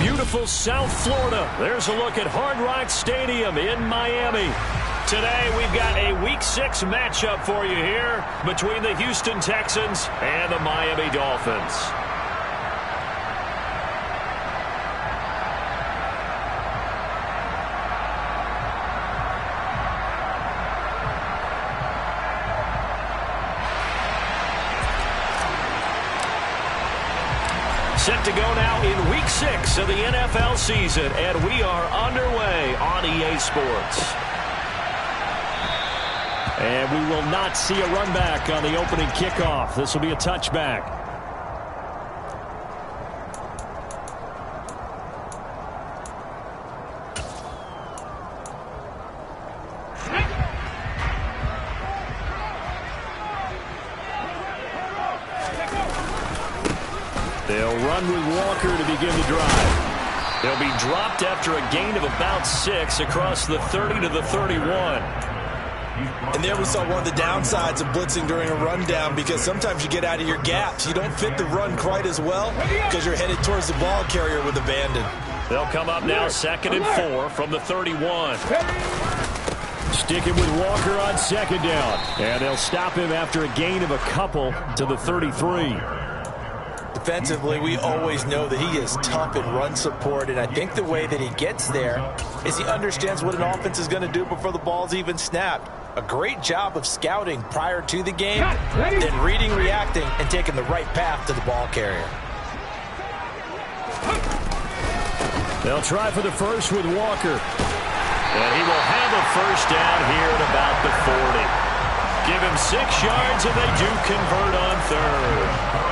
beautiful South Florida. There's a look at Hard Rock Stadium in Miami. Today we've got a Week 6 matchup for you here between the Houston Texans and the Miami Dolphins. Set to go now in Week 6 of the NFL season, and we are underway on EA Sports. And we will not see a run back on the opening kickoff. This will be a touchback. They'll run with Walker to begin the drive. They'll be dropped after a gain of about 6 across the 30 to the 31. And there we saw one of the downsides of blitzing during a rundown, because sometimes you get out of your gaps. You don't fit the run quite as well because you're headed towards the ball carrier with abandon. They'll come up now 2nd and 4 from the 31. Sticking with Walker on 2nd down. And they'll stop him after a gain of a couple to the 33. Defensively, we always know that he is tough in run support, and I think the way that he gets there is he understands what an offense is going to do before the ball's even snapped. A great job of scouting prior to the game, then reading, reacting, and taking the right path to the ball carrier. They'll try for the first with Walker. And he will have a first down here at about the 40. Give him 6 yards, and they do convert on 3rd.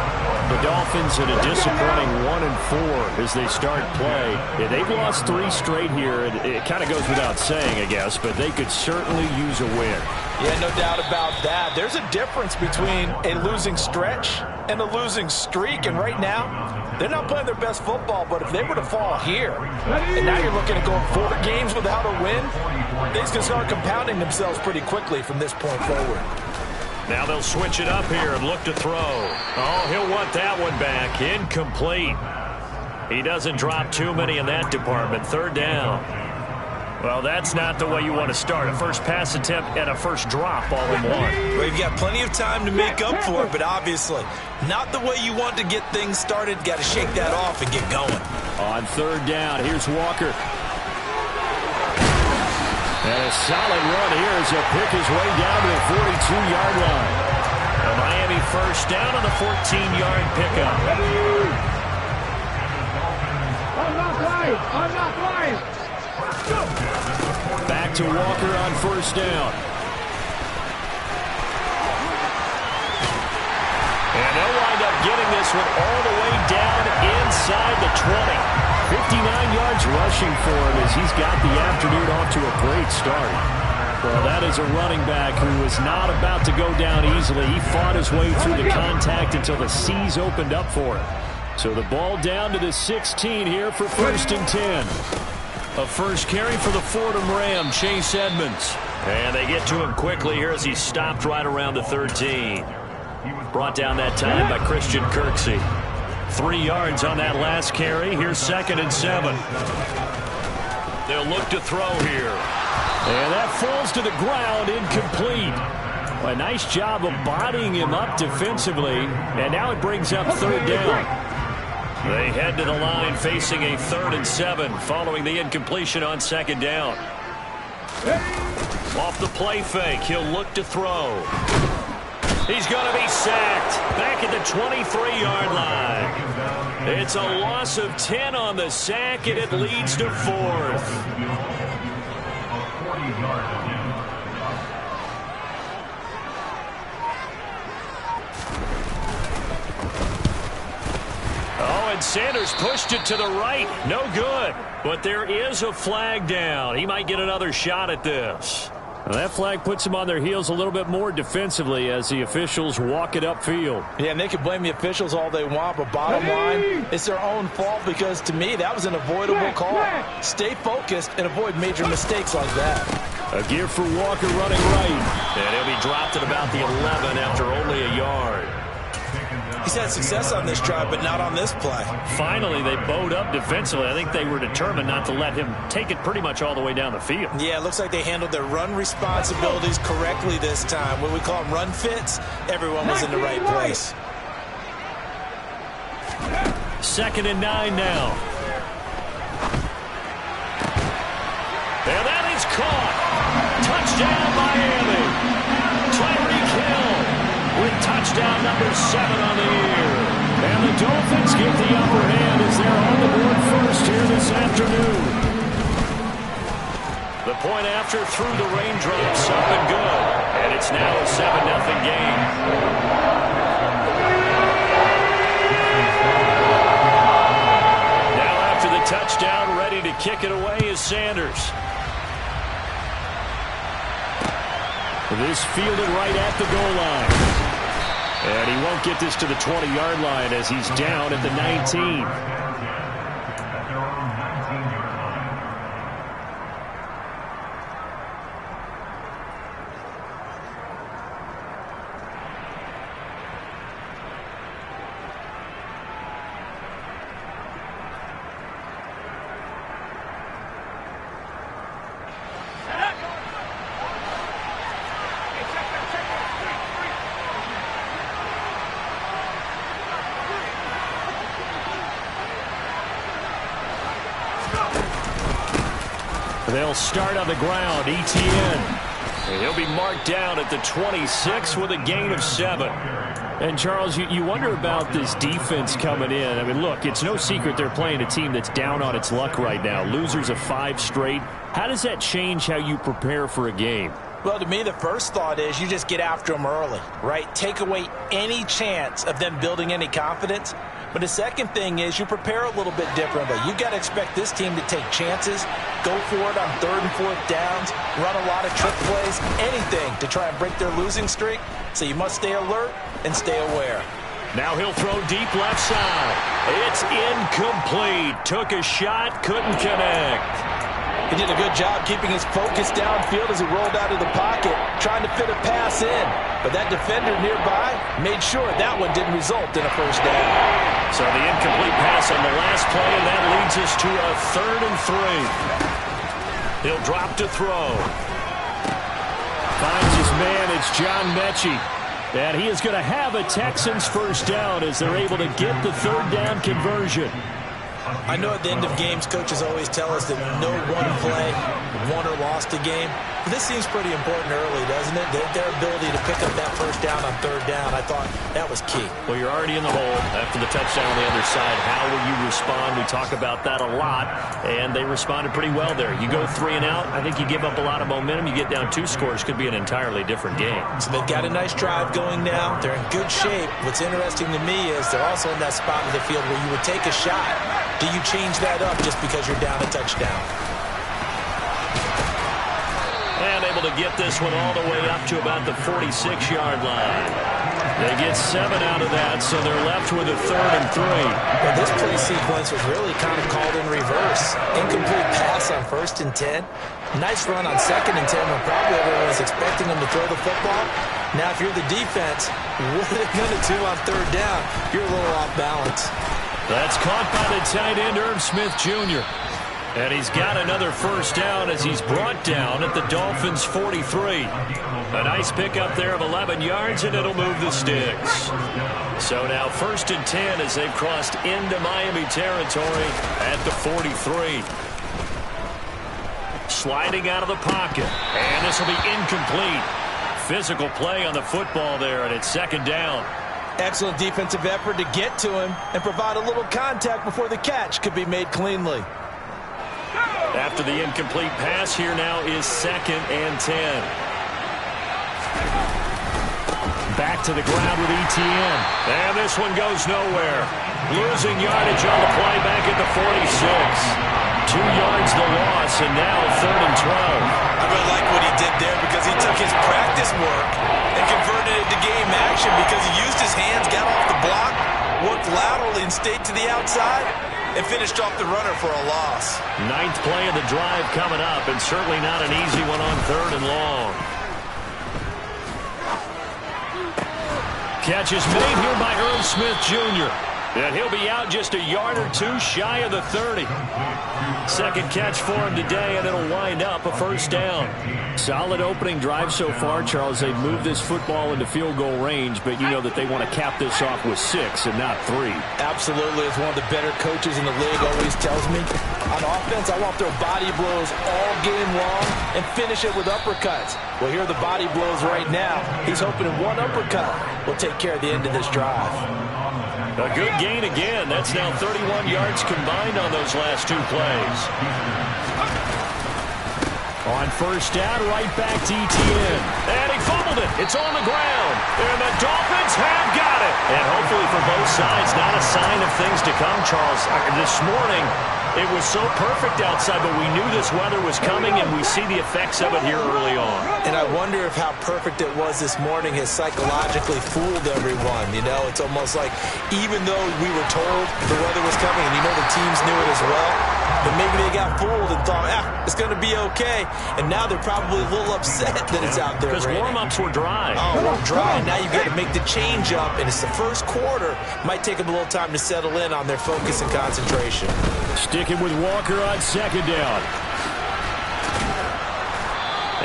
The Dolphins in a disappointing 1-4 as they start play. Yeah, they've lost 3 straight here. It kind of goes without saying, I guess, but they could certainly use a win. Yeah, no doubt about that. There's a difference between a losing stretch and a losing streak, and right now, they're not playing their best football, but if they were to fall here, and now you're looking at going 4 games without a win, things can start compounding themselves pretty quickly from this point forward. Now they'll switch it up here and look to throw. Oh, he'll want that one back. Incomplete. He doesn't drop too many in that department. 3rd down. Well, that's not the way you want to start. A first pass attempt and a first drop all in one. Well, you've got plenty of time to make up for it, but obviously not the way you want to get things started. Got to shake that off and get going. On 3rd down, here's Walker. And a solid run here as he'll pick his way down to the 42-yard line. A Miami first down on the 14-yard pickup. Back to Walker on 1st down. And they'll wind up getting this one all the way down inside the 20. 59 yards rushing for him as he's got the afternoon off to a great start. Well, that is a running back who was not about to go down easily. He fought his way through the contact until the C's opened up for him. So the ball down to the 16 here for 1st and 10. A first carry for the Fordham Ram, Chase Edmonds. And they get to him quickly here as he stopped right around the 13. Brought down that time by Christian Kirksey. 3 yards on that last carry. Here's 2nd and 7. They'll look to throw here. And that falls to the ground, incomplete. A nice job of bodying him up defensively. And now it brings up 3rd down. They head to the line facing a 3rd and 7 following the incompletion on 2nd down. Off the play fake, he'll look to throw. He's going to be sacked back at the 23-yard line. It's a loss of 10 on the sack, and it leads to 4th. Oh, and Sanders pushed it to the right. No good. But there is a flag down. He might get another shot at this. Well, that flag puts them on their heels a little bit more defensively as the officials walk it upfield. Yeah, and they can blame the officials all they want, but bottom line, it's their own fault because, to me, that was an avoidable call. Stay focused and avoid major mistakes like that. A give for Walker running right. And he'll be dropped at about the 11 after only a yard. He's had success on this drive, but not on this play. Finally, they bowed up defensively. I think they were determined not to let him take it pretty much all the way down the field. Yeah, it looks like they handled their run responsibilities correctly this time. What we call them run fits, everyone was in the right place. 2nd and 9 now. And that is caught. Touchdown, Miami. Tyreek Hill with touchdown number 7 on the year. And the Dolphins get the upper hand as they're on the board first here this afternoon. The point after through the raindrops, up and good. And it's now a 7-0 game. Now after the touchdown, ready to kick it away is Sanders. This fielded right at the goal line. And he won't get this to the 20-yard line as he's down at the 19. They'll start on the ground. Etienne. And he'll be marked down at the 26 with a gain of 7. And, Charles, you wonder about this defense coming in. I mean, look, it's no secret they're playing a team that's down on its luck right now. Losers of 5 straight. How does that change how you prepare for a game? Well, to me, the first thought is you just get after them early, right? Take away any chance of them building any confidence. But the second thing is you prepare a little bit differently. You've got to expect this team to take chances, go for it on 3rd and 4th downs, run a lot of trick plays, anything to try and break their losing streak. So you must stay alert and stay aware. Now he'll throw deep left side. It's incomplete. Took a shot, couldn't connect. He did a good job keeping his focus downfield as he rolled out of the pocket, trying to fit a pass in. But that defender nearby made sure that one didn't result in a first down. So the incomplete pass on the last play, and that leads us to a 3rd and 3. He'll drop to throw. Finds his man, it's John Mechie. And he is going to have a Texans first down as they're able to get the 3rd down conversion. I know at the end of games, coaches always tell us that no one play won or lost a game. But this seems pretty important early, doesn't it? Their ability to pick up that first down on 3rd down, I thought that was key. Well, you're already in the hole after the touchdown on the other side. How will you respond? We talk about that a lot, and they responded pretty well there. You go 3 and out, I think you give up a lot of momentum. You get down 2 scores, could be an entirely different game. So they've got a nice drive going now. They're in good shape. What's interesting to me is they're also in that spot of the field where you would take a shot. Do you change that up just because you're down a touchdown? And able to get this one all the way up to about the 46-yard line. They get 7 out of that, so they're left with a 3rd and 3. Well, this play sequence was really kind of called in reverse. Incomplete pass on 1st and 10. Nice run on 2nd and 10 when probably everyone was expecting them to throw the football. Now, if you're the defense, what are they going to do on 3rd down? You're a little off balance. That's caught by the tight end, Irv Smith Jr. And he's got another first down as he's brought down at the Dolphins' 43. A nice pickup there of 11 yards, and it'll move the sticks. So now 1st and 10 as they've crossed into Miami territory at the 43. Sliding out of the pocket, and this will be incomplete. Physical play on the football there, and it's 2nd down. Excellent defensive effort to get to him and provide a little contact before the catch could be made cleanly. After the incomplete pass, here now is 2nd and 10. Back to the ground with Etienne. And this one goes nowhere. Losing yardage on the play back at the 46. 2 yards the loss, and now 3rd and 12. I really like what he did there because he took his practice work and converted it to game action because he used his hands, got off the block, worked laterally and stayed to the outside, and finished off the runner for a loss. 9th play of the drive coming up, and certainly not an easy one on 3rd and long. Catch is made here by Irv Smith Jr. And he'll be out just a yard or two shy of the 30. Second catch for him today, and it'll wind up a first down. Solid opening drive so far, Charles. They've moved this football into field goal range, but you know that they want to cap this off with 6 and not 3. Absolutely. As one of the better coaches in the league always tells me, on offense, I want to throw body blows all game long and finish it with uppercuts. Well, here are the body blows right now. He's hoping in one uppercut will take care of the end of this drive. A good gain again. That's now 31 yards combined on those last 2 plays. On first down, right back to Etienne. And he fumbled it. It's on the ground. And the Dolphins have got it. And hopefully for both sides, not a sign of things to come, Charles. This morning, it was so perfect outside, but we knew this weather was coming, and we see the effects of it here early on. And I wonder if how perfect it was this morning has psychologically fooled everyone. You know, it's almost like even though we were told the weather was coming, and you know the teams knew it as well, but maybe they got fooled and thought, it's going to be okay. And now they're probably a little upset that it's out there. Because warm-ups were dry. Oh, we're dry. Now you've got to make the change up, and it's the first quarter. Might take them a little time to settle in on their focus and concentration. Sticking with Walker on second down.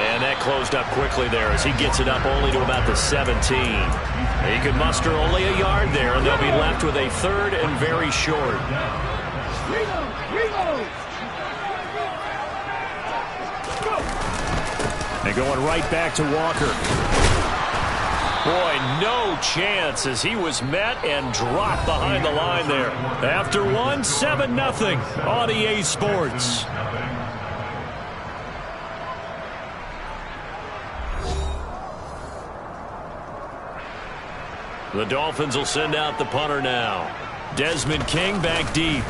And that closed up quickly there as he gets it up only to about the 17. He could muster only a yard there, and they'll be left with a third and very short. And going right back to Walker. Boy, no chance as he was met and dropped behind the line there. After one, 7-0 on EA Sports. The Dolphins will send out the punter now. Desmond King back deep.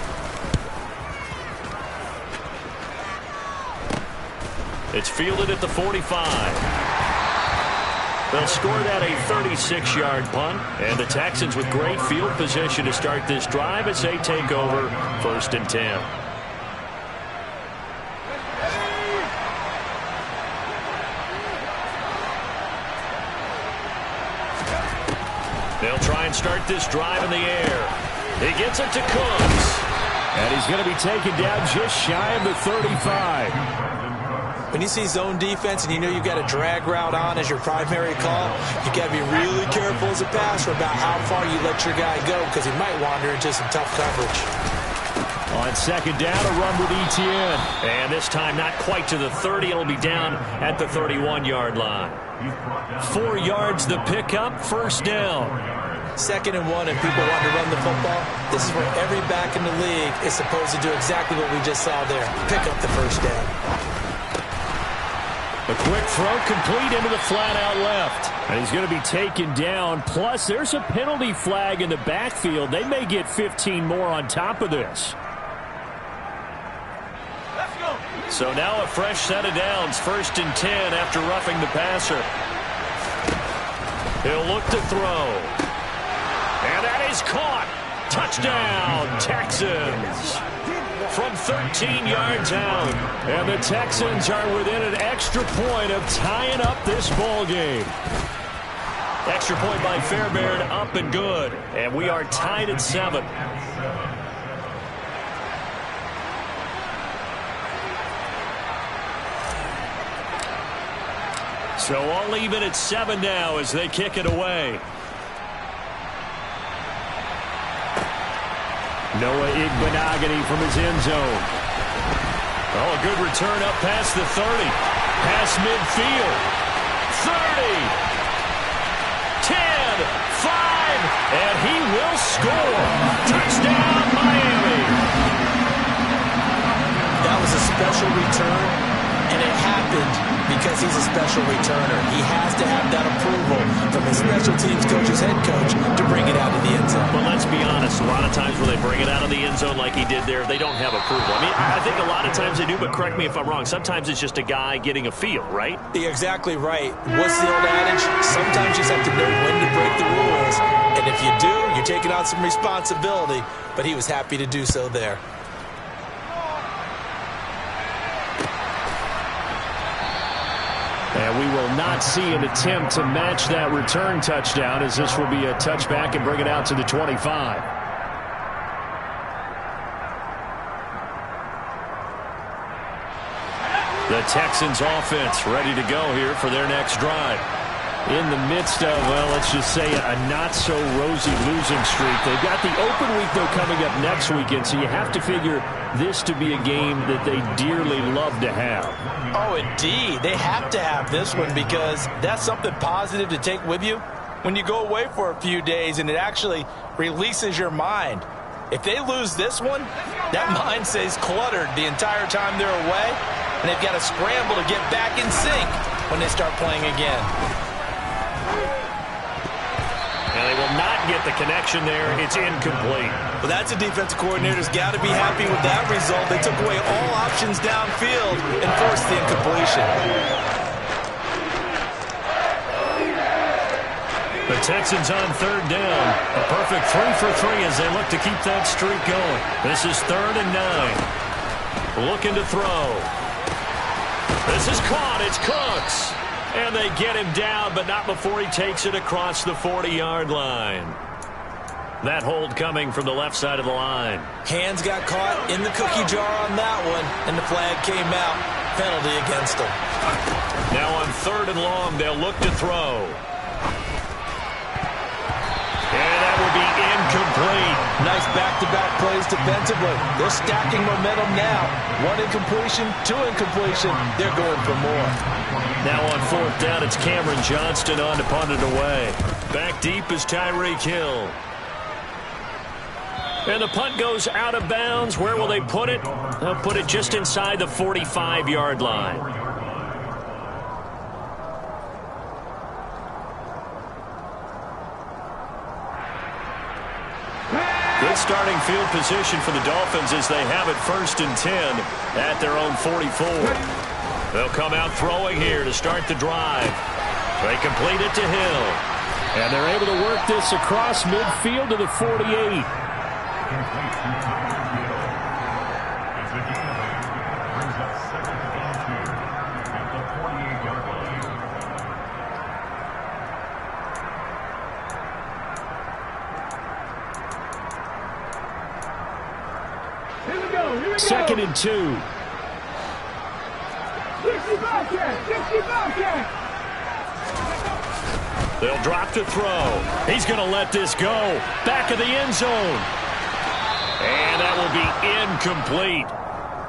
It's fielded at the 45. They'll score that a 36-yard punt. And the Texans with great field position to start this drive as they take over 1st and 10. They'll try and start this drive in the air. He gets it to Cooks. And he's going to be taken down just shy of the 35. When you see zone defense and you know you've got a drag route on as your primary call, you got to be really careful as a passer about how far you let your guy go because he might wander into some tough coverage. On second down, a run with Etienne. And this time not quite to the 30. It'll be down at the 31-yard line. 4 yards the pickup, first down. 2nd and 1 and people want to run the football. This is where every back in the league is supposed to do exactly what we just saw there. Pick up the first down. A quick throw complete into the flat-out left. And he's going to be taken down. Plus, there's a penalty flag in the backfield. They may get 15 more on top of this. Let's go. So now a fresh set of downs. 1st and 10 after roughing the passer. He'll look to throw. And that is caught. Touchdown, Texans. From 13 yards out. And the Texans are within an extra point of tying up this ball game. Extra point by Fairbairn, up and good. And we are tied at 7. So all even at 7 now as they kick it away. Noah Igbenogany from his end zone. Oh, a good return up past the 30. Past midfield. 30. 10. 5. And he will score. Touchdown, Miami. That was a special return, and it happened because he's a special returner. He has to have that approval from his special teams coach's head coach to bring it out of the end zone. But let's be honest, a lot of times when they bring it out of the end zone like he did there, they don't have approval. I mean, I think a lot of times they do, but correct me if I'm wrong. Sometimes it's just a guy getting a feel, right? You're exactly right. What's the old adage? Sometimes you just have to know when to break the rules. And if you do, you're taking on some responsibility. But he was happy to do so there. And we will not see an attempt to match that return touchdown, as this will be a touchback and bring it out to the 25. The Texans offense ready to go here for their next drive. In the midst of, well, let's just say a not-so-rosy losing streak. They've got the open week, though, coming up next weekend, so you have to figure this to be a game that they dearly love to have. Oh, indeed. They have to have this one because that's something positive to take with you when you go away for a few days, and it actually releases your mind. If they lose this one, that mind stays cluttered the entire time they're away, and they've got to scramble to get back in sync when they start playing again. And they will not get the connection there. It's incomplete. Well, that's a defensive coordinator's got to be happy with that result. They took away all options downfield and forced the incompletion. The Texans on third down. A perfect 3 for 3 as they look to keep that streak going. This is 3rd and 9. Looking to throw. This is caught. It's Cooks. And they get him down, but not before he takes it across the 40-yard line. That hold coming from the left side of the line. Hands got caught in the cookie jar on that one, and the flag came out. Penalty against him. Now on 3rd and long, they'll look to throw. And that will be incomplete. Nice back-to-back plays defensively. They're stacking momentum now. 1 incompletion, 2 incompletion. They're going for more. Now on 4th down, it's Cameron Johnston on to punt it away. Back deep is Tyreek Hill. And the punt goes out of bounds. Where will they put it? They'll put it just inside the 45-yard line. Good starting field position for the Dolphins as they have it 1st and 10 at their own 44. They'll come out throwing here to start the drive. They complete it to Hill. And they're able to work this across midfield to the 48. Second and 2. They'll drop to throw. He's going to let this go. Back of the end zone. And that will be incomplete.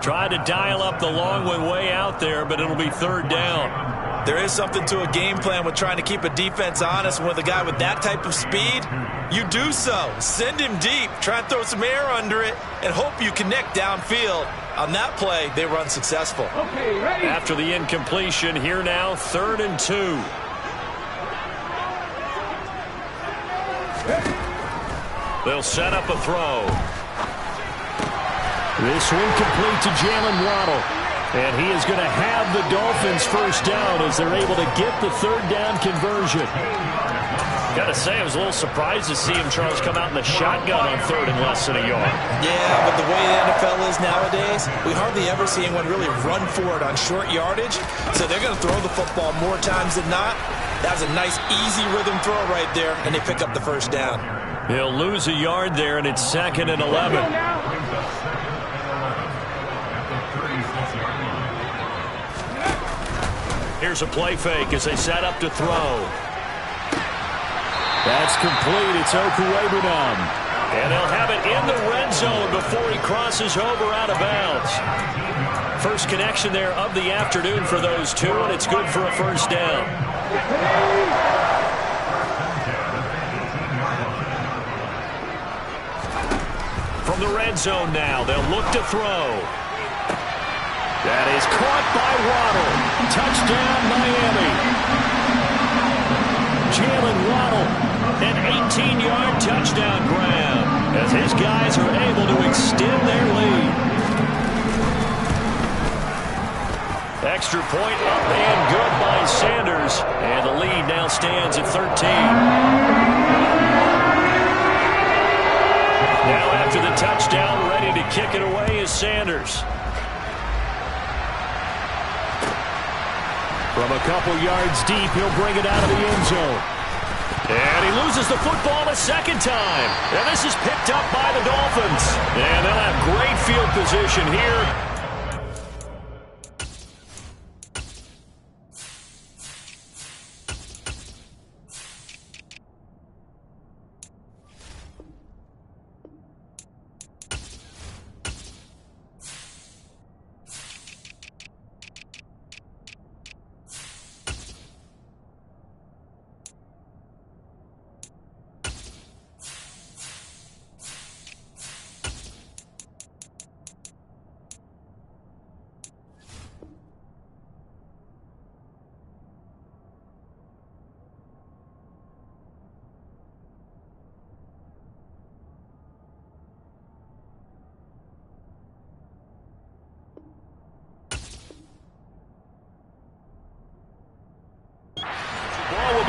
Tried to dial up the long one way out there, but it'll be 3rd down. There is something to a game plan with trying to keep a defense honest. With a guy with that type of speed, you do so. Send him deep. Try and throw some air under it and hope you connect downfield. On that play, they run successful. Okay, ready. After the incompletion, here now, 3rd and 2. They'll set up a throw. This one complete to Jalen Waddle. And he is going to have the Dolphins 1st down as they're able to get the 3rd down conversion. Got to say, I was a little surprised to see him, Charles, come out in the shotgun on 3rd and less than a yard. Yeah, but the way the NFL is nowadays, we hardly ever see anyone really run for it on short yardage. So they're going to throw the football more times than not. That was a nice, easy rhythm throw right there, and they pick up the 1st down. He'll lose a yard there, and it's 2nd and 11. Here's a play fake as they set up to throw. That's complete. It's Okuwebunam. And they'll have it in the red zone before he crosses over out of bounds. First connection there of the afternoon for those two, and it's good for a 1st down. From the red zone now, they'll look to throw. That is caught by Waddle. Touchdown, Miami. Jalen Waddle, an 18-yard touchdown grab as his guys are able to extend their lead. Extra point up and good by Sanders. And the lead now stands at 13. Now after the touchdown, ready to kick it away is Sanders. From a couple yards deep, he'll bring it out of the end zone. And he loses the football a second time. And this is picked up by the Dolphins. And they'll have great field position here.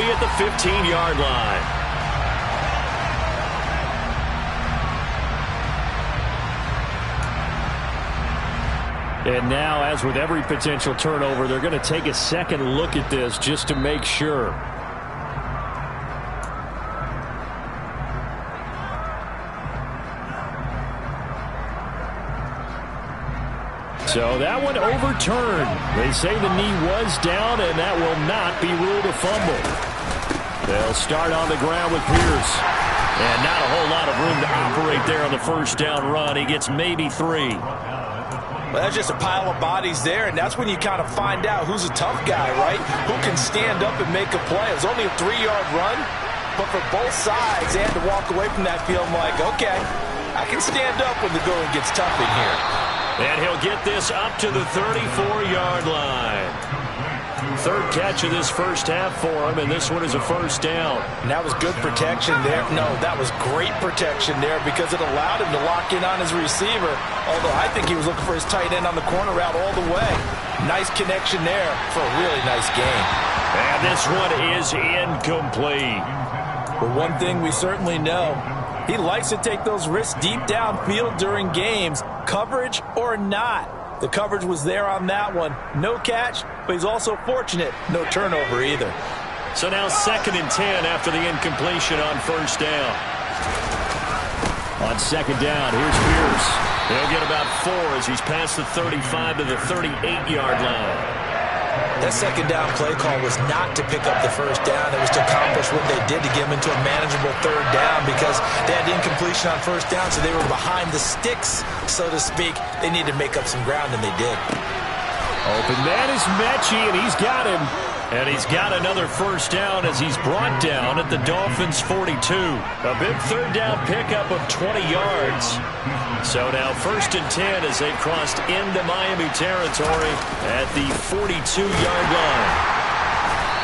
At the 15-yard line. And now, as with every potential turnover, they're going to take a second look at this just to make sure. So that one overturned. They say the knee was down, and that will not be ruled a fumble. They'll start on the ground with Pierce. And not a whole lot of room to operate there on the first down run. He gets maybe 3. Well, that's just a pile of bodies there, and that's when you kind of find out who's a tough guy, right? Who can stand up and make a play. It was only a 3-yard run, but for both sides, they had to walk away from that field like, okay, I can stand up when the going gets tough in here. And he'll get this up to the 34-yard line. Third catch of this first half for him, and this one is a first down. And that was good protection there. No, that was great protection there because it allowed him to lock in on his receiver, although I think he was looking for his tight end on the corner route all the way. Nice connection there for a really nice game. And this one is incomplete. But one thing we certainly know, he likes to take those risks deep downfield during games, coverage or not. The coverage was there on that one. No catch, but he's also fortunate. No turnover either. So now 2nd and 10 after the incompletion on first down. On second down, here's Pierce. He'll get about 4 as he's past the 35 to the 38-yard line. That second down play call was not to pick up the first down. It was to accomplish what they did to get them into a manageable third down because they had incompletion on first down, so they were behind the sticks, so to speak. They needed to make up some ground, and they did. Open man is Mechie, and he's got him. And he's got another first down as he's brought down at the Dolphins' 42. A big third down pickup of 20 yards. So now 1st and 10 as they've crossed into Miami territory at the 42-yard line.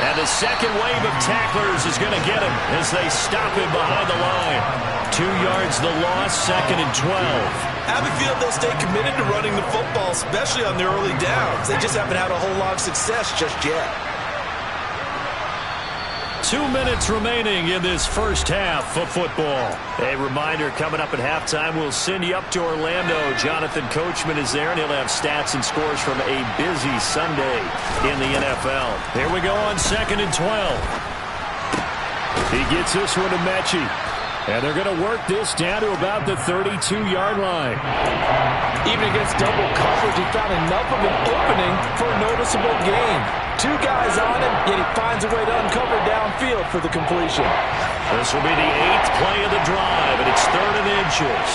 And the second wave of tacklers is going to get him as they stop him behind the line. 2 yards the loss, 2nd and 12. I have a feel they'll stay committed to running the football, especially on the early downs. They just haven't had a whole lot of success just yet. 2 minutes remaining in this first half of football. A reminder, coming up at halftime, we'll send you up to Orlando. Jonathan Coachman is there, and he'll have stats and scores from a busy Sunday in the NFL. Here we go on 2nd and 12. He gets this one to Mechie. And they're going to work this down to about the 32-yard line. Even against double coverage, he found enough of an opening for a noticeable gain. 2 guys on him, yet he finds a way to uncover downfield for the completion. This will be the 8th play of the drive, and it's 3rd and inches.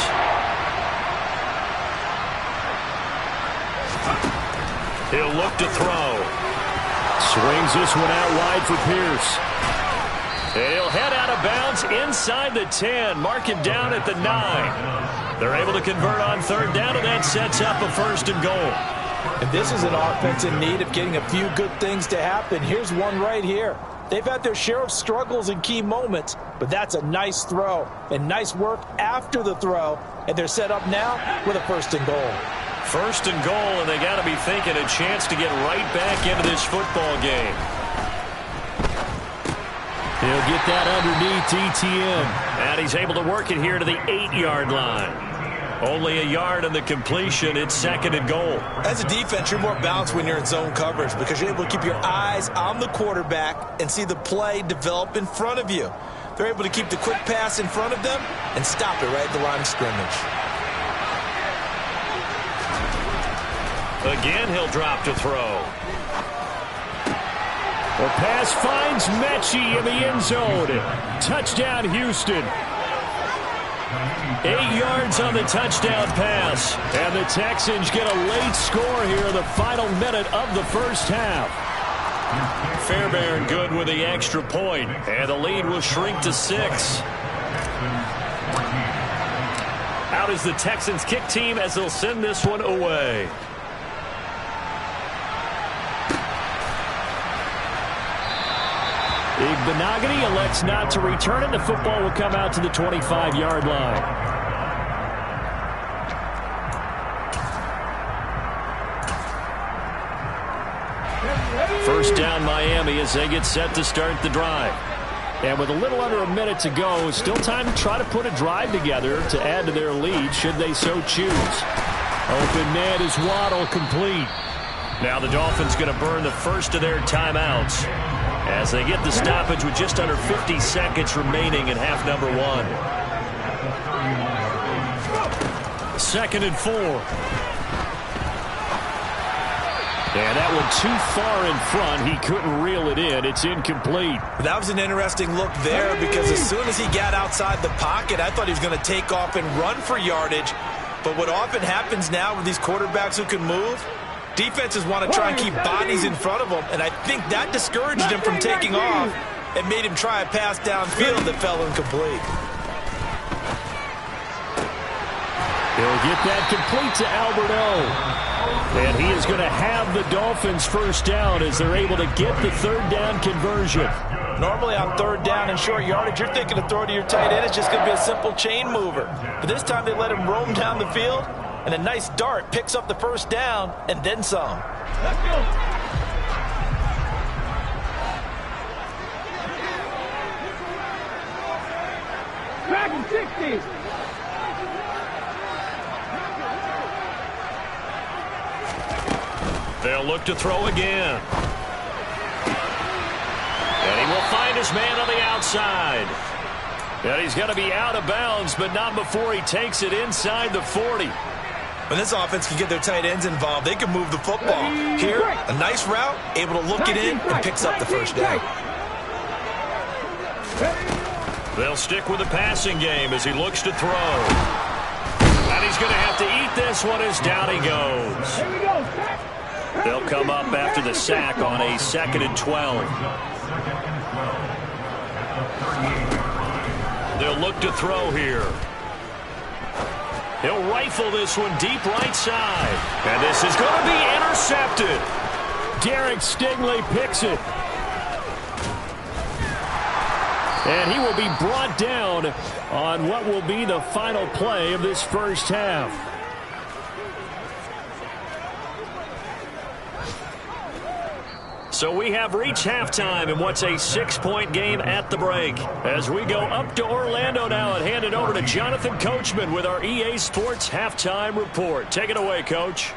He'll look to throw. Swings this one out wide for Pierce. He'll head out of bounds inside the 10, mark him down at the 9. They're able to convert on 3rd down, and that sets up a 1st and goal. And this is an offense in need of getting a few good things to happen. Here's one right here. They've had their share of struggles in key moments, but that's a nice throw and nice work after the throw. And they're set up now with a 1st and goal. 1st and goal, and they got to be thinking a chance to get right back into this football game. He'll get that underneath ETN. And he's able to work it here to the 8-yard line. Only a yard on the completion. It's 2nd and goal. As a defense, you're more balanced when you're in zone coverage because you're able to keep your eyes on the quarterback and see the play develop in front of you. They're able to keep the quick pass in front of them and stop it right at the line of scrimmage. Again, he'll drop to throw. The pass finds Mechie in the end zone. Touchdown, Houston. 8 yards on the touchdown pass. And the Texans get a late score here in the final minute of the first half. Fairbairn good with the extra point. And the lead will shrink to 6. Out is the Texans kick team as they'll send this one away. Benogany elects not to return it. The football will come out to the 25-yard line. First down Miami as they get set to start the drive. And with a little under a minute to go, still time to try to put a drive together to add to their lead should they so choose. Open man is Waddle, complete. Now the Dolphins going to burn the first of their timeouts as they get the stoppage with just under 50 seconds remaining in half number 1. 2nd and 4. And that one too far in front. He couldn't reel it in. It's incomplete. That was an interesting look there because as soon as he got outside the pocket, I thought he was going to take off and run for yardage. But what often happens now with these quarterbacks who can move, defenses want to try and keep bodies in front of them, and I think that discouraged him from taking off and made him try a pass downfield that fell incomplete. He'll get that complete to Alberto. And he is going to have the Dolphins first down as they're able to get the 3rd down conversion. Normally on 3rd down and short yardage, you're thinking of throw to your tight end. It's just going to be a simple chain mover. But this time they let him roam down the field. And a nice dart picks up the first down and then some. Let's go. Dragon 60. They'll look to throw again. And he will find his man on the outside. And he's going to be out of bounds, but not before he takes it inside the 40. When this offense can get their tight ends involved, they can move the football. Here, a nice route, able to look it in, and picks up the first down. They'll stick with the passing game as he looks to throw. And he's going to have to eat this one as down he goes. They'll come up after the sack on a 2nd and 12. They'll look to throw here. He'll rifle this one deep right side. And this is going to be intercepted. Derek Stingley picks it. And he will be brought down on what will be the final play of this first half. So we have reached halftime in what's a 6-point game at the break. As we go up to Orlando now and hand it over to Jonathan Coachman with our EA Sports Halftime Report. Take it away, Coach.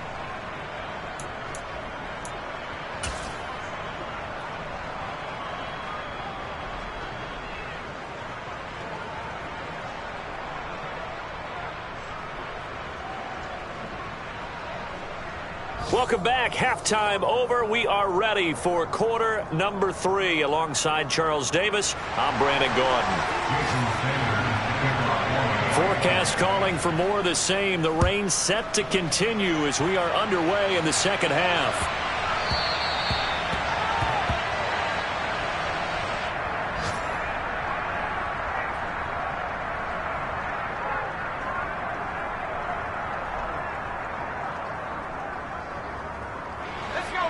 Welcome back. Halftime over. We are ready for quarter number 3. Alongside Charles Davis, I'm Brandon Gordon. Forecast calling for more of the same. The rain set to continue as we are underway in the second half.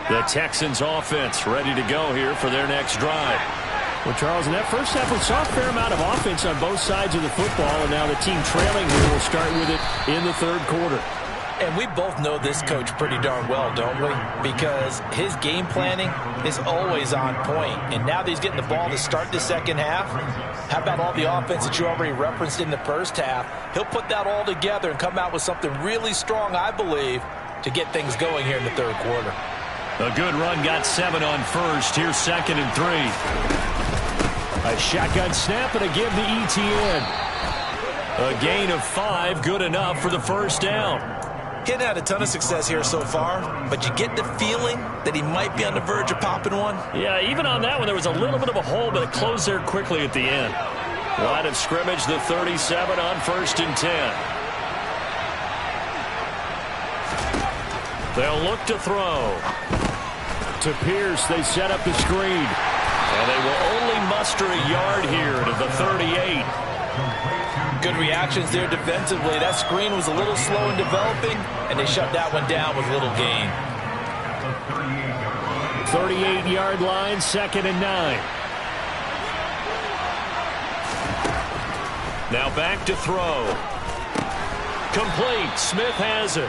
The Texans offense ready to go here for their next drive. Well, Charles, in that first half, we saw a fair amount of offense on both sides of the football, and now the team trailing here will start with it in the third quarter. And we both know this coach pretty darn well, don't we? Because his game planning is always on point. And now that he's getting the ball to start the second half, how about all the offense that you already referenced in the first half? He'll put that all together and come out with something really strong, I believe, to get things going here in the third quarter. A good run got 7 on first. Here's 2nd and 3. A shotgun snap and a give to ETN. A gain of 5, good enough for the first down. He hadn't had a ton of success here so far, but you get the feeling that he might be on the verge of popping one. Yeah, even on that one, there was a little bit of a hole, but it closed there quickly at the end. Line of scrimmage, the 37 on 1st and 10. They'll look to throw. To Pierce, they set up the screen. And they will only muster a yard here to the 38. Good reactions there defensively. That screen was a little slow in developing, and they shut that one down with little gain. 38-yard line, 2nd and 9. Now back to throw. Complete. Smith has it.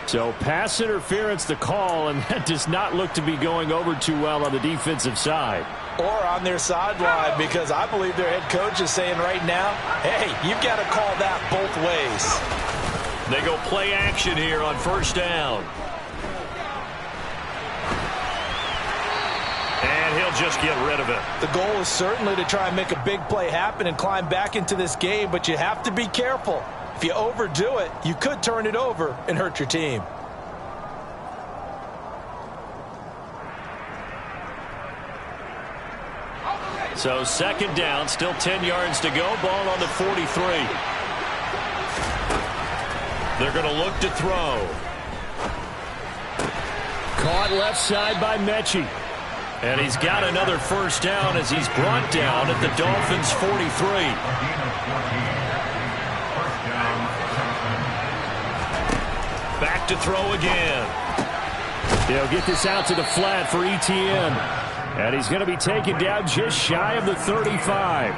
So pass interference the call, and that does not look to be going over too well on the defensive side. Or on their sideline, because I believe their head coach is saying right now, hey, you've got to call that both ways. They go play action here on 1st down. And he'll just get rid of it. The goal is certainly to try and make a big play happen and climb back into this game, but you have to be careful. If you overdo it, you could turn it over and hurt your team. So 2nd down, still 10 yards to go. Ball on the 43. They're going to look to throw. Caught left side by Mechie. And he's got another 1st down as he's brought down at the Dolphins' 43. Back to throw again. He'll get this out to the flat for ETN. And he's going to be taken down just shy of the 35.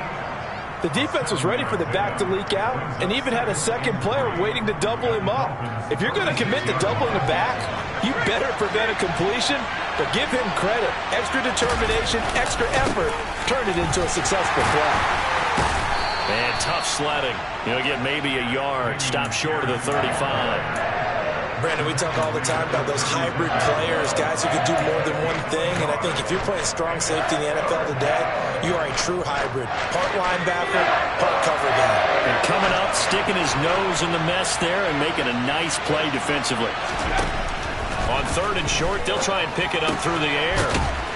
The defense was ready for the back to leak out and even had a second player waiting to double him up. If you're going to commit to doubling the back, you better prevent a completion, but give him credit. Extra determination, extra effort, turn it into a successful play. And tough sledding. He'll get maybe a yard. Stop short of the 35. Brandon, we talk all the time about those hybrid players, guys who can do more than one thing, and I think if you're playing strong safety in the NFL today, you are a true hybrid. Part linebacker, part cover guy. And coming up, sticking his nose in the mess there and making a nice play defensively. On 3rd and short, they'll try and pick it up through the air.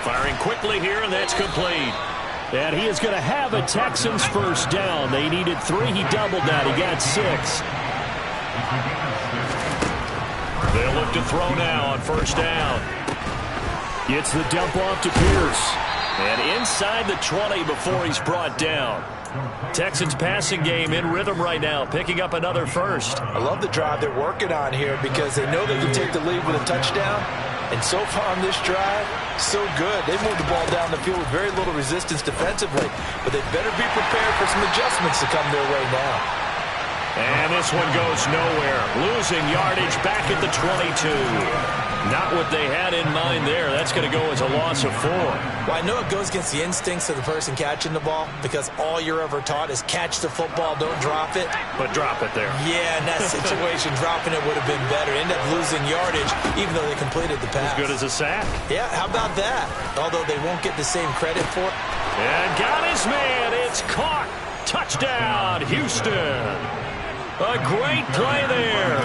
Firing quickly here, and that's complete. And he is going to have a Texans 1st down. They needed 3. He doubled that. He got 6. They'll look to throw now on 1st down. Gets the dump off to Pierce. And inside the 20 before he's brought down. Texans passing game in rhythm right now, picking up another 1st. I love the drive they're working on here because they know they can take the lead with a touchdown. And so far on this drive, so good. They moved the ball down the field with very little resistance defensively. But they better be prepared for some adjustments to come their way now. And this one goes nowhere. Losing yardage back at the 22. Not what they had in mind there. That's going to go as a loss of 4. Well, I know it goes against the instincts of the person catching the ball because all you're ever taught is catch the football, don't drop it. But drop it there. Yeah, in that situation, dropping it would have been better. End up losing yardage even though they completed the pass. As good as a sack. Yeah, how about that? Although they won't get the same credit for it. And got his man. It's caught. Touchdown, Houston. A great play there.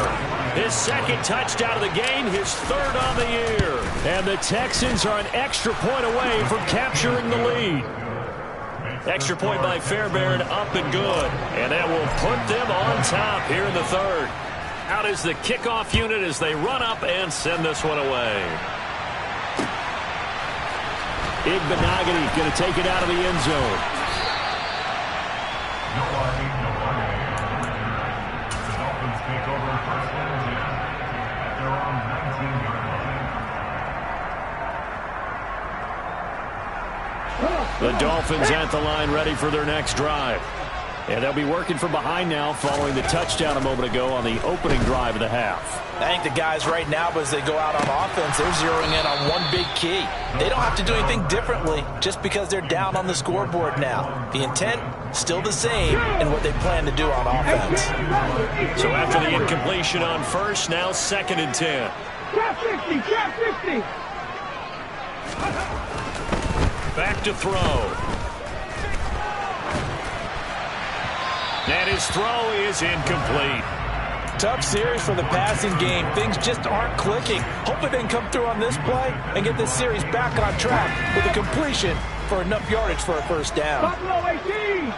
His 2nd touchdown of the game, his 3rd on the year. And the Texans are an extra point away from capturing the lead. Extra point by Fairbairn, up and good. And that will put them on top here in the 3rd. Out is the kickoff unit as they run up and send this one away. Igbenogany going to take it out of the end zone. The Dolphins at the line ready for their next drive. And they'll be working from behind now following the touchdown a moment ago on the opening drive of the half. I think the guys right now, as they go out on offense, they're zeroing in on one big key. They don't have to do anything differently just because they're down on the scoreboard now. The intent, still the same in what they plan to do on offense. So after the incompletion on first, now 2nd and 10. Trap 50, trap 50. Back to throw. And his throw is incomplete. Tough series for the passing game. Things just aren't clicking. Hopefully they can come through on this play and get this series back on track with a completion for enough yardage for a first down. Buffalo 18.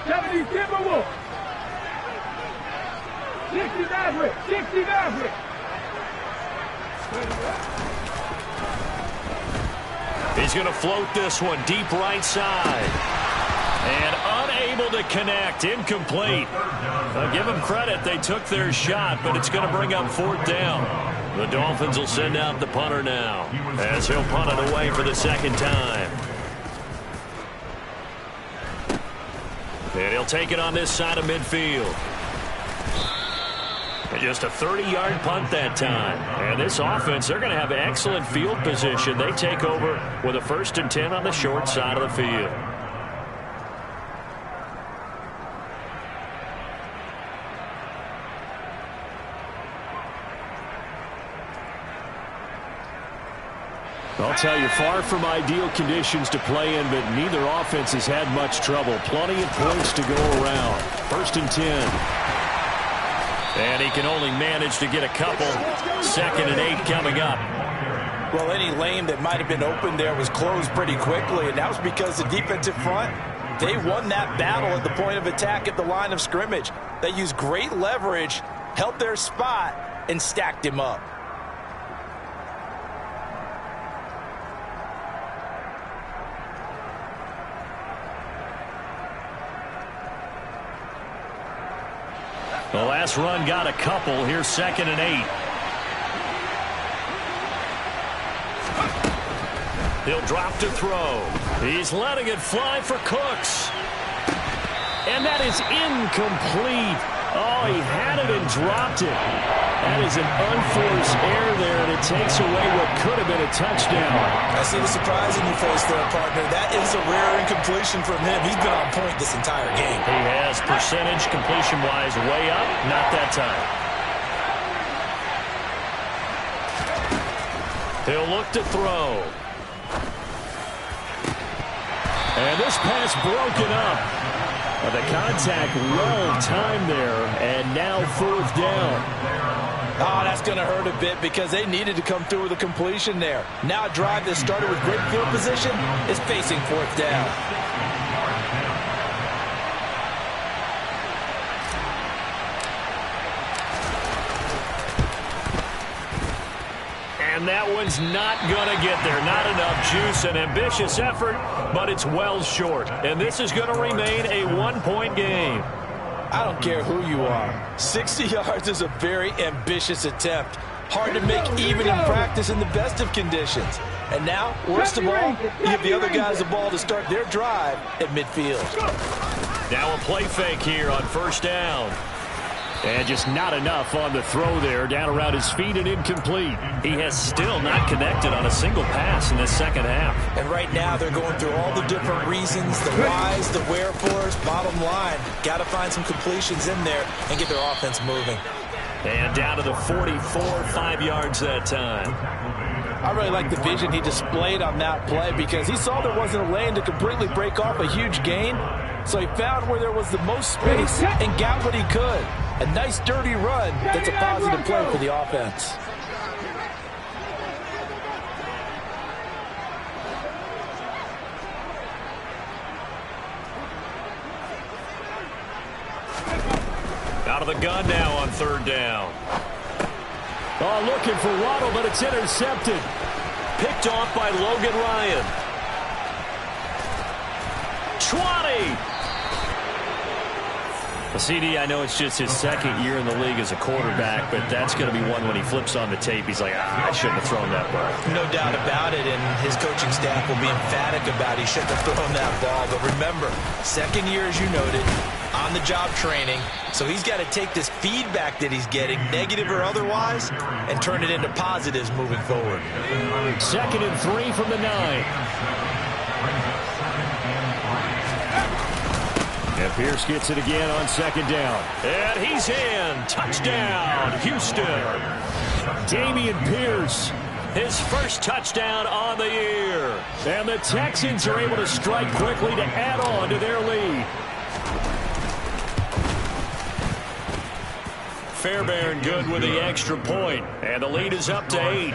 70 Timberwolves. 60 Maverick. 60 Maverick. He's going to float this one deep right side. And unable to connect. Incomplete. I'll give them credit. They took their shot, but it's going to bring up 4th down. The Dolphins will send out the punter now as he'll punt it away for the 2nd time. And he'll take it on this side of midfield. And just a 30-yard punt that time. And this offense, they're going to have excellent field position. They take over with a 1st and 10 on the short side of the field. I'll tell you, far from ideal conditions to play in, but neither offense has had much trouble. Plenty of points to go around. 1st and 10. And he can only manage to get a couple. 2nd and 8 coming up. Well, any lane that might have been open there was closed pretty quickly, and that was because the defensive front, they won that battle at the point of attack at the line of scrimmage. They used great leverage, held their spot, and stacked him up. The last run got a couple. Here's 2nd and 8. He'll drop to throw. He's letting it fly for Cooks. And that is incomplete. Oh, he had it and dropped it. That is an unforced error there, and it takes away what could have been a touchdown. I see the surprise in your face there, partner. That is a rare incompletion from him. He's been on point this entire game. He has percentage completion-wise way up. Not that time. He'll look to throw. And this pass broken up. The contact well timed there, and now 4th down. Oh, that's going to hurt a bit because they needed to come through with a completion there. Now a drive that started with great field position is facing 4th down. And that one's not going to get there. Not enough juice. An ambitious effort, but it's well short. And this is going to remain a 1-point game. I don't care who you are. 60 yards is a very ambitious attempt. Hard to make even in practice in the best of conditions. And now, worst of all, you give the other guys the ball to start their drive at midfield. Now a play fake here on 1st down. And just not enough on the throw there. Down around his feet and incomplete. He has still not connected on a single pass in this 2nd half. And right now they're going through all the different reasons, the whys, the wherefores. Bottom line, got to find some completions in there and get their offense moving. And down to the 44, 5 yards that time. I really like the vision he displayed on that play because he saw there wasn't a lane to completely break off a huge gain. So he found where there was the most space and got what he could. A nice dirty run that's a positive play for the offense. Out of the gun now on 3rd down. Oh, looking for Waddle, but it's intercepted. Picked off by Logan Ryan. 20. CD, I know it's just his second year in the league as a quarterback, but that's going to be one when he flips on the tape. He's like, I shouldn't have thrown that ball. No doubt about it, and his coaching staff will be emphatic about he shouldn't have thrown that ball. But remember, second year, as you noted, on-the-job training. So he's got to take this feedback that he's getting, negative or otherwise, and turn it into positives moving forward. 2nd and 3 from the 9. And Pierce gets it again on 2nd down. And he's in. Touchdown, Houston. Dameon Pierce, his first touchdown on the year. And the Texans are able to strike quickly to add on to their lead. Fairbairn good with the extra point. And the lead is up to 8.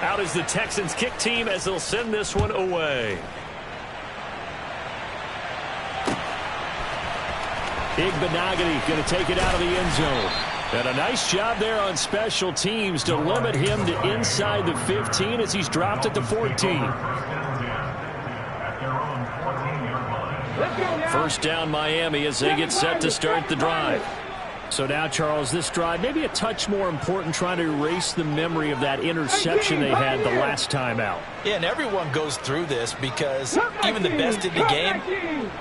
Out is the Texans kick team as they'll send this one away. Igbenogany going to take it out of the end zone. And a nice job there on special teams to limit him to inside the 15 as he's dropped at the 14. First down Miami as they get set to start the drive. So now, Charles, this drive maybe a touch more important, trying to erase the memory of that interception they had the last time out. Yeah, and everyone goes through this because even the best in the game,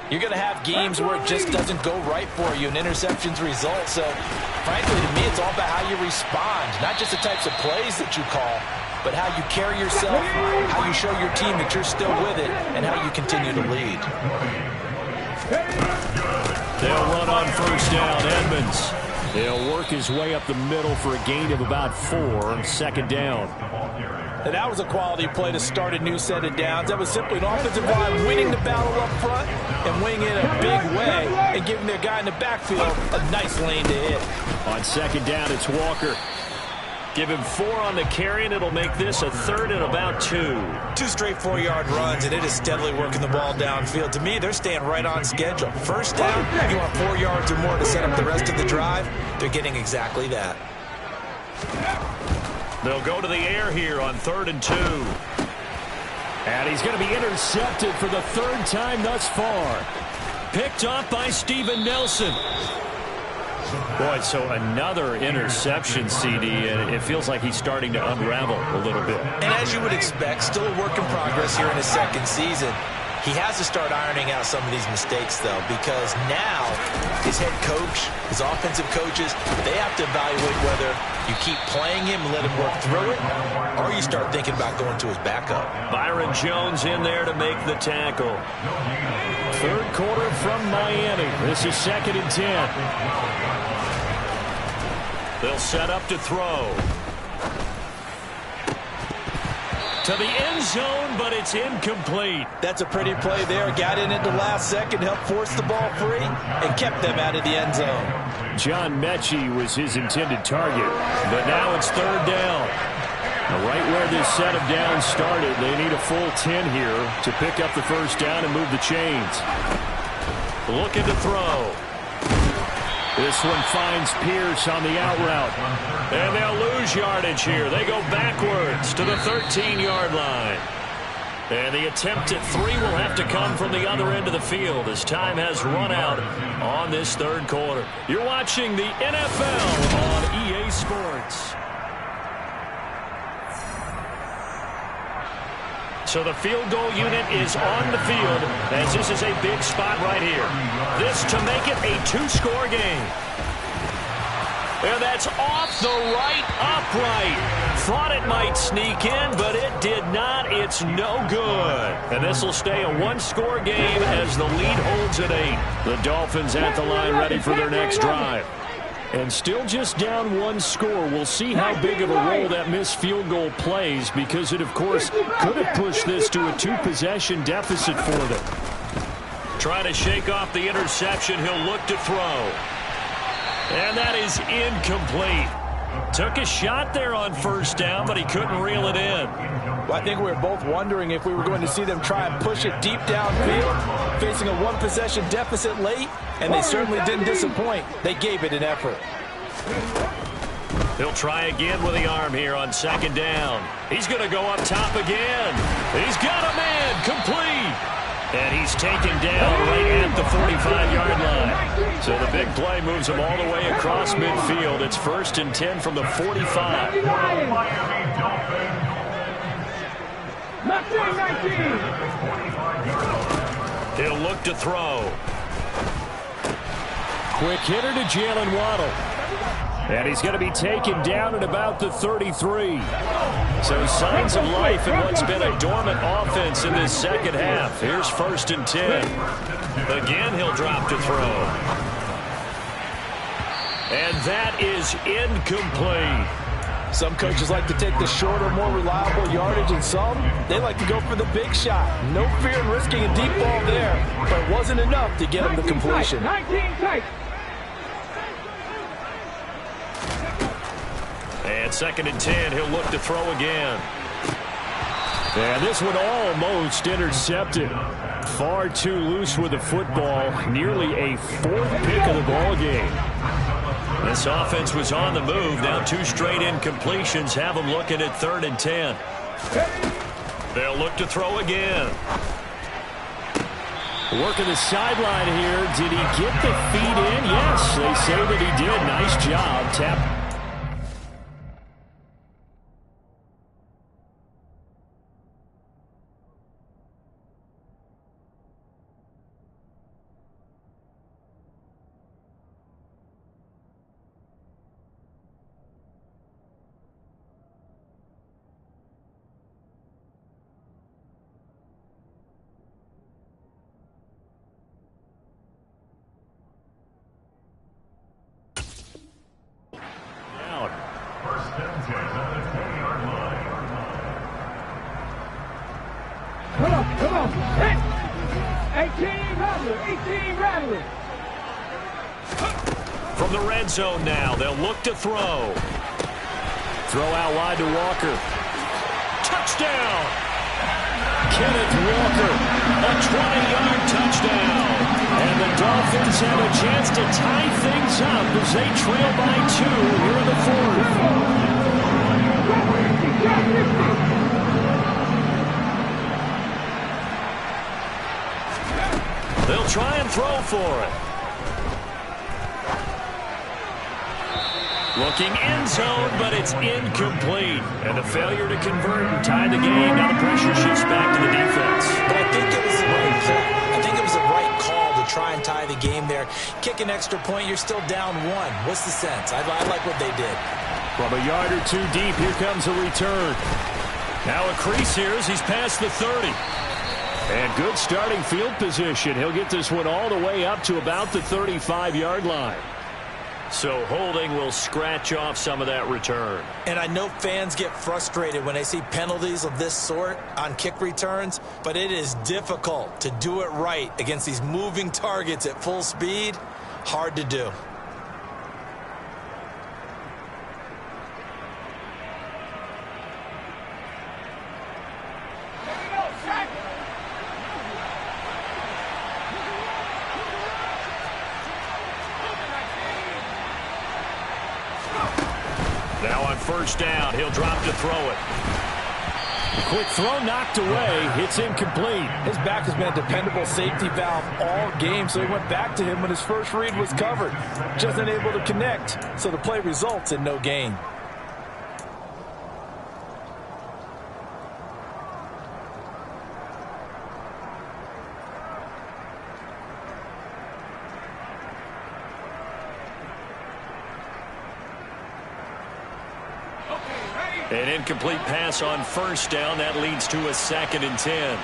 you're going to have games where it just doesn't go right for you and interceptions result. So, frankly, to me, it's all about how you respond, not just the types of plays that you call, but how you carry yourself, how you show your team that you're still with it, and how you continue to lead. They'll run on first down. Edmonds. He'll work his way up the middle for a gain of about 4 on 2nd down. And that was a quality play to start a new set of downs. That was simply an offensive line winning the battle up front and winning it a big way and giving their guy in the backfield a nice lane to hit. On 2nd down, it's Walker. Give him 4 on the carry, and it'll make this a 3rd and about 2. 2 straight 4-yard runs, and it is steadily working the ball downfield. To me, they're staying right on schedule. First down, you want 4 yards or more to set up the rest of the drive. They're getting exactly that. They'll go to the air here on 3rd and 2. And he's going to be intercepted for the 3rd time thus far. Picked off by Steven Nelson. Boy, so another interception, CD, and it feels like he's starting to unravel a little bit. And as you would expect, still a work in progress here in his 2nd season. He has to start ironing out some of these mistakes, though, because now his head coach, his offensive coaches, they have to evaluate whether you keep playing him and let him work through it, or you start thinking about going to his backup. Byron Jones in there to make the tackle. 3rd quarter from Miami. This is 2nd and 10. They'll set up to throw. To the end zone, but it's incomplete. That's a pretty play there. Got in at the last second, helped force the ball free, and kept them out of the end zone. John Mechie was his intended target, but now it's 3rd down. Right where this set of downs started, they need a full 10 here to pick up the first down and move the chains. Looking to throw. This one finds Pierce on the out route. And they'll lose yardage here. They go backwards to the 13-yard line. And the attempt at 3 will have to come from the other end of the field as time has run out on this 3rd quarter. You're watching the NFL on EA Sports. So the field goal unit is on the field as this is a big spot right here. This to make it a 2-score game. And that's off the right upright. Thought it might sneak in, but it did not. It's no good. And this will stay a 1-score game as the lead holds at 8. The Dolphins at the line ready for their next drive. And still just down 1 score. We'll see how big of a role that missed field goal plays because it, of course, could have pushed this to a 2-possession deficit for them. Trying to shake off the interception. He'll look to throw. And that is incomplete. Took a shot there on first down, but he couldn't reel it in. Well, I think we were both wondering if we were going to see them try and push it deep downfield, facing a 1-possession deficit late, and they certainly didn't disappoint. They gave it an effort. He'll try again with the arm here on 2nd down. He's going to go up top again. He's got a man. complete. And he's taken down right at the 45-yard line. So the big play moves him all the way across midfield. It's 1st and 10 from the 45. 19. He'll look to throw. Quick hitter to Jalen Waddle. And he's going to be taken down at about the 33. So signs of life in what's been a dormant offense in this second half. Here's 1st and 10. Again, he'll drop to throw. And that is incomplete. Some coaches like to take the shorter, more reliable yardage, and some, they like to go for the big shot. No fear in risking a deep ball there, but it wasn't enough to get him the completion. 19 tight. And 2nd and 10, he'll look to throw again. And this one almost intercepted. Far too loose with the football. Nearly a 4th pick of the ball game. This offense was on the move. Now 2 straight incompletions have them looking at 3rd and 10. They'll look to throw again. Working the sideline here. Did he get the feet in? Yes, they say that he did. Nice job. Tap. Come on. Hit. 18 rattler. From the red zone now, they'll look to throw. Throw out wide to Walker. Touchdown! Kenneth Walker, a 20-yard touchdown. And the Dolphins have a chance to tie things up as they trail by 2 here in the 4th. They'll try and throw for it. Looking end zone, but it's incomplete. And a failure to convert and tie the game. Now the pressure shifts back to the defense. But I think it was the right play. I think it was the right call to try and tie the game there. Kick an extra point, you're still down 1. What's the sense? I like what they did. From a yard or 2 deep, here comes a return. Now a crease here as he's past the 30. And good starting field position. He'll get this one all the way up to about the 35-yard line. So holding will scratch off some of that return. And I know fans get frustrated when they see penalties of this sort on kick returns, but it is difficult to do it right against these moving targets at full speed. Hard to do. Now on 1st down, he'll drop to throw it. Quick throw knocked away. It's incomplete. His back has been a dependable safety valve all game, so he went back to him when his first read was covered. Just unable to connect, so the play results in no gain. An incomplete pass on 1st down. That leads to a 2nd and 10.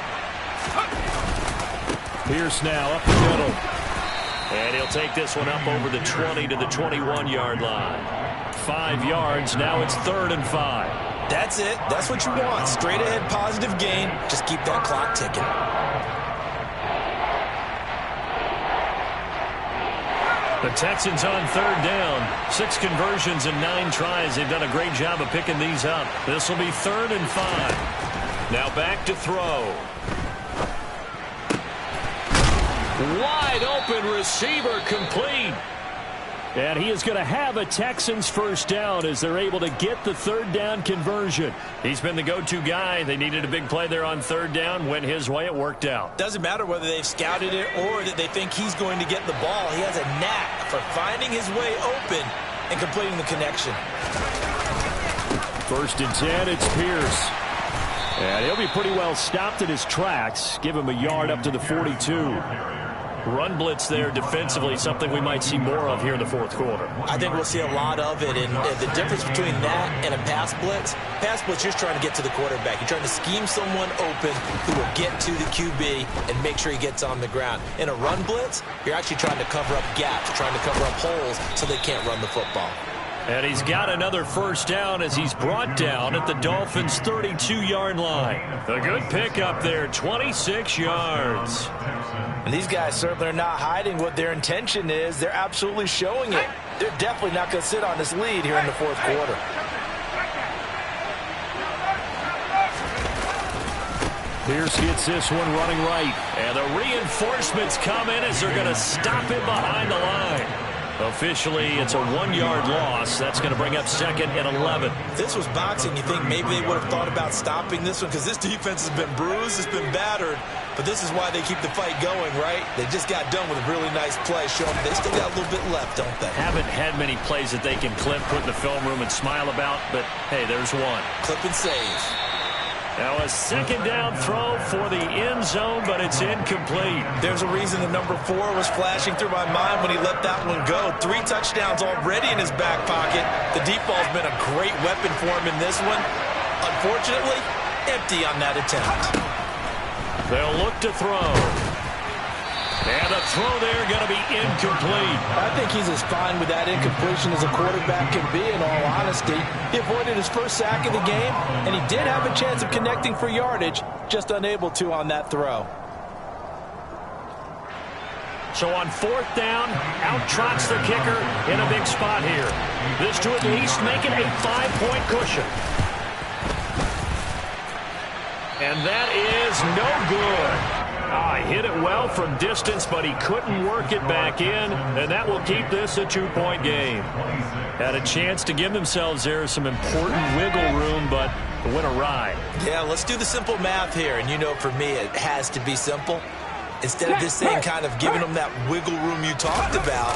Pierce now up the middle. And he'll take this one up over the 20 to the 21-yard line. 5 yards. Now it's 3rd and 5. That's it. That's what you want. Straight ahead positive gain. Just keep that clock ticking. The Texans on 3rd down. 6 conversions and 9 tries. They've done a great job of picking these up. This will be 3rd and 5. Now back to throw. Wide open receiver complete. And he is going to have a Texans first down as they're able to get the third down conversion. He's been the go-to guy. They needed a big play there on third down. Went his way. It worked out. Doesn't matter whether they've scouted it or that they think he's going to get the ball. He has a knack for finding his way open and completing the connection. First and 10, it's Pierce. And he'll be pretty well stopped in his tracks. Give him a yard up to the 42. Run blitz there defensively, something we might see more of here in the fourth quarter. I think we'll see a lot of it, and the difference between that and a pass blitz, you're just trying to get to the quarterback. You're trying to scheme someone open who will get to the QB and make sure he gets on the ground. In a run blitz, you're actually trying to cover up gaps, trying to cover up holes so they can't run the football. And he's got another first down as he's brought down at the Dolphins' 32-yard line. A good pickup there, 26 yards. And these guys certainly are not hiding what their intention is. They're absolutely showing it. They're definitely not going to sit on this lead here in the fourth quarter. Pierce gets this one running right. And the reinforcements come in as they're going to stop him behind the line. Officially, it's a 1-yard loss. That's going to bring up second and 11. If this was boxing, you think maybe they would have thought about stopping this one because this defense has been bruised, it's been battered. But this is why they keep the fight going, right? They just got done with a really nice play, showing they still got a little bit left, don't they? Haven't had many plays that they can clip, put in the film room, and smile about, but hey, there's one. Clip and save. Now a second down throw for the end zone, but it's incomplete. There's a reason the number 4 was flashing through my mind when he let that one go. 3 touchdowns already in his back pocket. The deep ball's been a great weapon for him in this one. Unfortunately, empty on that attempt. They'll look to throw. And the throw there going to be incomplete. I think he's as fine with that incompletion as a quarterback can be, in all honesty. He avoided his first sack of the game, and he did have a chance of connecting for yardage, just unable to on that throw. So on fourth down, out trots the kicker in a big spot here. This to at least make it a 5-point cushion. And that is no good. Hit it well from distance, but he couldn't work it back in, and that will keep this a 2-point game. Had a chance to give themselves there some important wiggle room, but the win awry. Yeah, let's do the simple math here, and you know for me it has to be simple. Instead of this thing kind of giving them that wiggle room you talked about,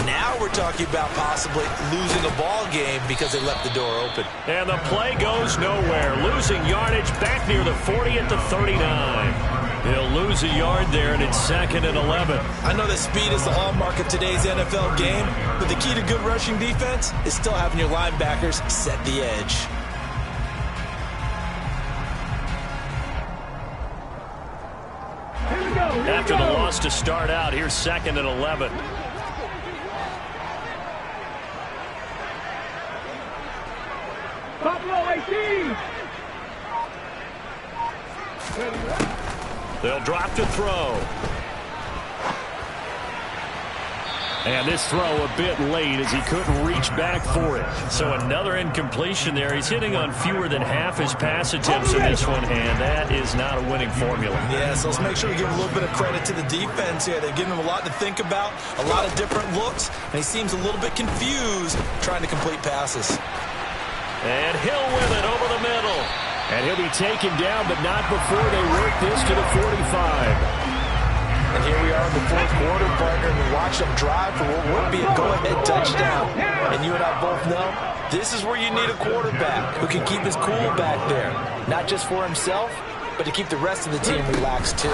now we're talking about possibly losing a ball game because they left the door open. And the play goes nowhere. Losing yardage back near the 40 at the 39. He'll lose a yard there, and it's second and 11. I know that speed is the hallmark of today's NFL game, but the key to good rushing defense is still having your linebackers set the edge. After the loss to start out, here's second and 11. Buffalo 18. They'll drop to throw. And this throw a bit late as he couldn't reach back for it. So another incompletion there. He's hitting on fewer than half his pass attempts in this one, and that is not a winning formula. Yeah, so let's make sure we give a little bit of credit to the defense here. They've given him a lot to think about, a lot of different looks, and he seems a little bit confused trying to complete passes. And Hill with it over the middle. And he'll be taken down, but not before they work this to the 45. And here we are in the fourth quarter, partner, and we watch them drive for what would be a go-ahead touchdown. And you and I both know this is where you need a quarterback who can keep his cool back there. Not just for himself, but to keep the rest of the team relaxed too.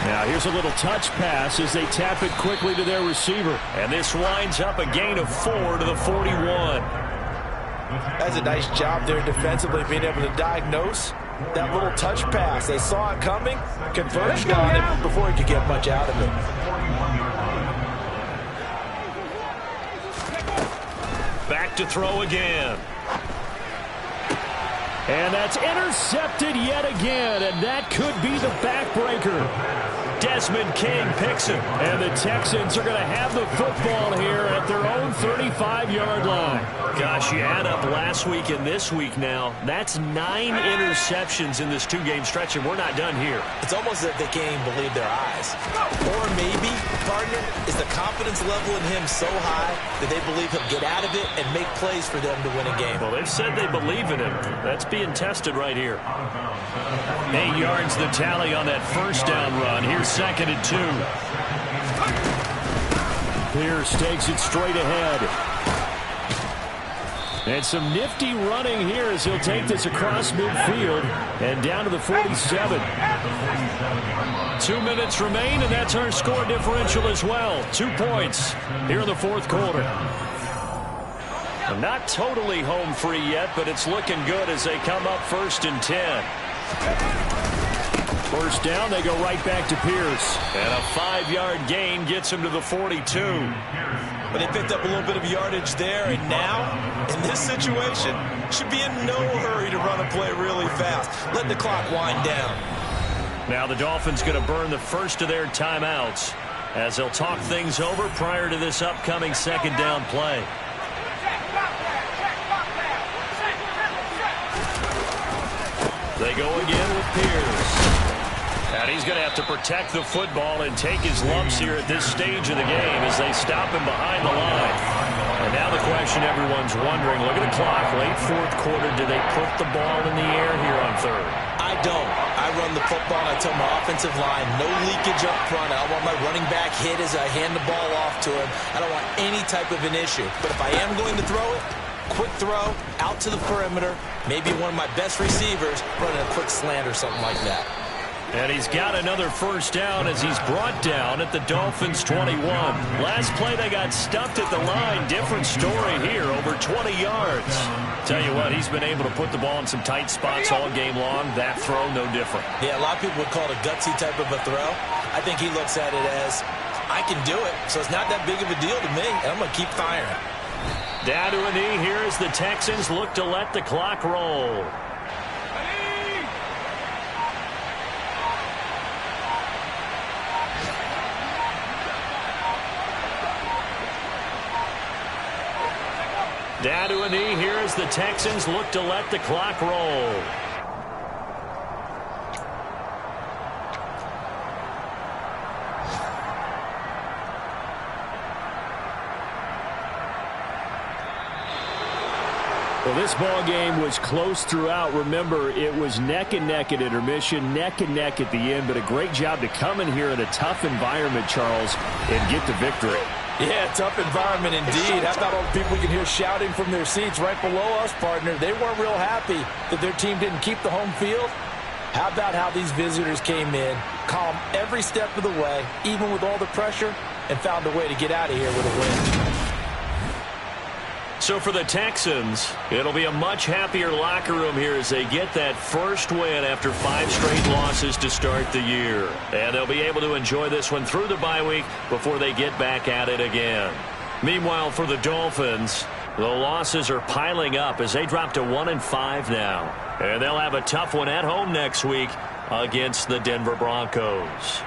Now here's a little touch pass as they tap it quickly to their receiver. And this winds up a gain of 4 to the 41. That's a nice job there defensively, being able to diagnose that little touch pass. They saw it coming, converged on it before he could get much out of it. Back to throw again. And that's intercepted yet again, and that could be the backbreaker. Des Desmond King picks him. And the Texans are going to have the football here at their own 35-yard line. Gosh, you add up last week and this week now. That's 9 interceptions in this two-game stretch, and we're not done here. It's almost as if they can't even believe their eyes. Or maybe, partner, is the confidence level in him so high that they believe he'll get out of it and make plays for them to win a game. Well, they've said they believe in him. That's being tested right here. 8 yards the tally on that first down run. Here's 2nd and 2. Pierce takes it straight ahead. And some nifty running here as he'll take this across midfield and down to the 47. 2 minutes remain, and that's our score differential as well. 2 points here in the fourth quarter. Not totally home free yet, but it's looking good as they come up 1st and 10. First down, they go right back to Pierce. And a 5-yard gain gets him to the 42. But they picked up a little bit of yardage there, and now, in this situation, should be in no hurry to run a play really fast. Let the clock wind down. Now the Dolphins going to burn the first of their timeouts as they'll talk things over prior to this upcoming 2nd down play. They go again with Pierce. And he's going to have to protect the football and take his lumps here at this stage of the game as they stop him behind the line. And now the question everyone's wondering, look at the clock, late fourth quarter, do they put the ball in the air here on 3rd? I don't. I run the football, and I tell my offensive line, no leakage up front. I want my running back hit as I hand the ball off to him. I don't want any type of an issue. But if I am going to throw it, quick throw, out to the perimeter, maybe one of my best receivers running a quick slant or something like that. And he's got another first down as he's brought down at the Dolphins' 21. Last play, they got stuffed at the line. Different story here, over 20 yards. Tell you what, he's been able to put the ball in some tight spots all game long. That throw, no different. Yeah, a lot of people would call it a gutsy type of a throw. I think he looks at it as, I can do it, so it's not that big of a deal to me, and I'm going to keep firing. Down to a knee here as the Texans look to let the clock roll. Down to a knee here as the Texans look to let the clock roll. Well, this ball game was close throughout. Remember, it was neck and neck at intermission, neck and neck at the end, but a great job to come in here in a tough environment, Charles, and get the victory. Yeah, tough environment indeed. How about all the people we can hear shouting from their seats right below us, partner? They weren't real happy that their team didn't keep the home field. How about how these visitors came in, calm every step of the way, even with all the pressure, and found a way to get out of here with a win. So for the Texans, it'll be a much happier locker room here as they get that first win after 5 straight losses to start the year. And they'll be able to enjoy this one through the bye week before they get back at it again. Meanwhile, for the Dolphins, the losses are piling up as they drop to 1-5 now. And they'll have a tough one at home next week against the Denver Broncos.